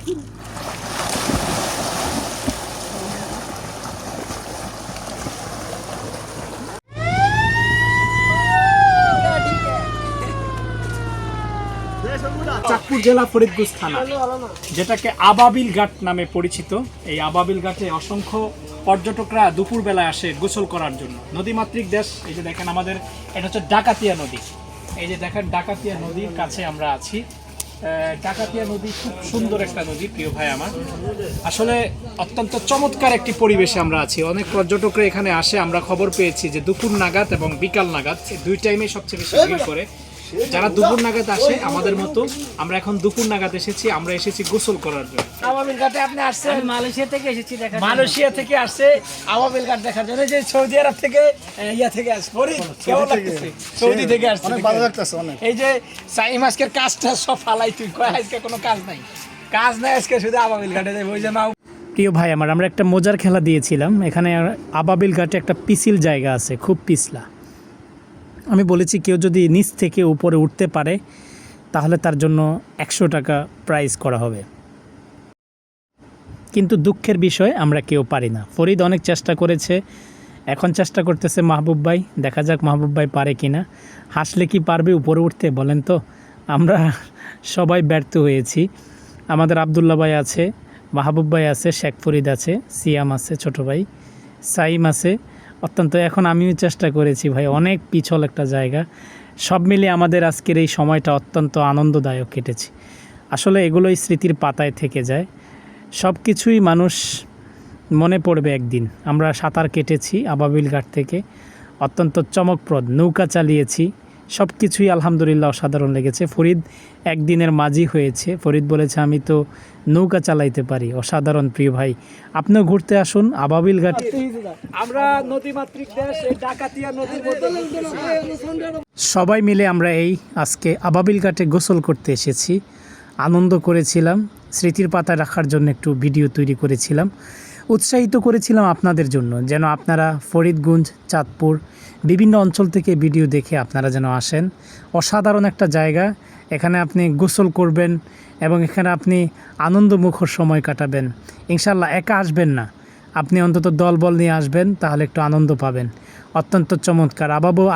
চাঁদপুর জেলা ফরিদগঞ্জ থানা, যেটাকে আবাবিল ঘাট নামে পরিচিত। এই আবাবিল ঘাটে অসংখ্য পর্যটকরা দুপুরবেলায় আসে গোসল করার জন্য। নদীমাতৃক দেশ। এই যে দেখেন আমাদের এটা হচ্ছে ডাকাতিয়া নদী। এই যে দেখেন ডাকাতিয়া নদীর কাছে আমরা আছি। ডাকাতিয়া নদী খুব সুন্দর একটা নদী প্রিয় ভাই আমার। আসলে অত্যন্ত চমৎকার একটি পরিবেশে আমরা আছি। অনেক পর্যটকরা এখানে আসে। আমরা খবর পেয়েছি যে দুপুর নাগাদ এবং বিকাল নাগাদ দুই টাইমে সবচেয়ে বেশি ভিড় করে। যারা দুপুর নাগাদ আসে আমাদের মতো, আমরা এখন দুপুর নাগাদ এসেছি। আমরা এসেছি গোসল করার জন্য। আবাবিল ঘাটে আপনি আসছেন? আমি মালয়েশিয়া থেকে এসেছি দেখার জন্য। মালয়েশিয়া থেকে আসছে আবাবিল ঘাট দেখার জন্য। যে সৌদি আরব থেকে ইয়া থেকে আসছে। কেমন লাগতেছে? সৌদি থেকে আসছে। অনেক ভালো লাগতেছে অনেক। এই যে সাইম আজকের কাজটা সব ফালাই, তুই কয় আজকে কোনো কাজ নাই। কাজ নাই আজকে, শুধু আবাবিল ঘাটে যাই। ওই যে মা প্রিয় ভাই আমার, আমরা একটা মজার খেলা দিয়েছিলাম। এখানে আবাবিল ঘাটে একটা পিছিল জায়গা আছে, খুব পিছলা। আমি বলেছি কেউ যদি নিচ থেকে উপরে উঠতে পারে তাহলে তার জন্য 100 টাকা প্রাইজ করা হবে। কিন্তু দুঃখের বিষয় আমরা কেউ পারি না। ফরিদ অনেক চেষ্টা করেছে, এখন চেষ্টা করতেছে মাহবুব ভাই। দেখা যাক মাহবুব ভাই পারে কি না। হাসলে কি পারবে উপরে উঠতে বলেন তো? আমরা সবাই ব্যর্থ হয়েছি। আমাদের আবদুল্লাহ ভাই আছে, মাহবুব ভাই আছে, শেখ ফরিদ আছে, সিয়াম আছে, ছোট ভাই সাইম আছে। অত্যন্ত এখন আমিও চেষ্টা করেছি ভাই, অনেক পিছল একটা জায়গা। সব মিলিয়ে আমাদের আজকের এই সময়টা অত্যন্ত আনন্দদায়ক কেটেছে। আসলে এগুলোই স্মৃতির পাতায় থেকে যায়। সব কিছুই মানুষ মনে পড়বে একদিন। আমরা সাঁতার কেটেছি আবাবিল ঘাট থেকে, অত্যন্ত চমকপ্রদ নৌকা চালিয়েছি। সব কিছুই আলহামদুলিল্লাহ অসাধারণ লেগেছে। ফরিদ একদিনের মাঝি হয়েছে। ফরিদ বলেছে আমি তো নৌকা চালাইতে পারি। অসাধারণ প্রিয় ভাই, আপনিও ঘুরতে আসুন আবাবিল ঘাটে। আমরা নদীমাতৃক দেশ, এই ডাকাতিয়া নদীর মধ্যে সবাই মিলে আমরা এই আজকে আবাবিল ঘাটে গোসল করতে এসেছি। আনন্দ করেছিলাম, স্মৃতির পাতায় রাখার জন্য একটু ভিডিও তৈরি করেছিলাম। উৎসাহিত করেছিলাম আপনাদের জন্য, যেন আপনারা ফরিদগঞ্জ, চাঁদপুর বিভিন্ন অঞ্চল থেকে ভিডিও দেখে আপনারা যেন আসেন। অসাধারণ একটা জায়গা। এখানে আপনি গোসল করবেন এবং এখানে আপনি আনন্দমুখর সময় কাটাবেন। ইনশাল্লাহ একা আসবেন না, আপনি অন্তত দলবল নিয়ে আসবেন, তাহলে একটু আনন্দ পাবেন। অত্যন্ত চমৎকার।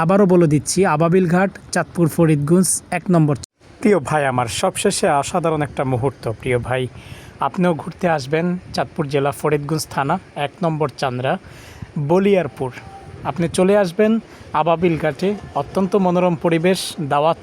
আবারও বলে দিচ্ছি, আবাবিল ঘাট, চাঁদপুর, ফরিদগঞ্জ 1 নম্বর। প্রিয় ভাই আমার, সবশেষে অসাধারণ একটা মুহূর্ত। প্রিয় ভাই, আপনিও ঘুরতে আসবেন চাঁদপুর জেলা ফরিদগঞ্জ থানা 1 নম্বর চান্দ্রা বলিয়ারপুর। আপনি চলে আসবেন আবাবিল ঘাটে। অত্যন্ত মনোরম পরিবেশ। দাওয়াত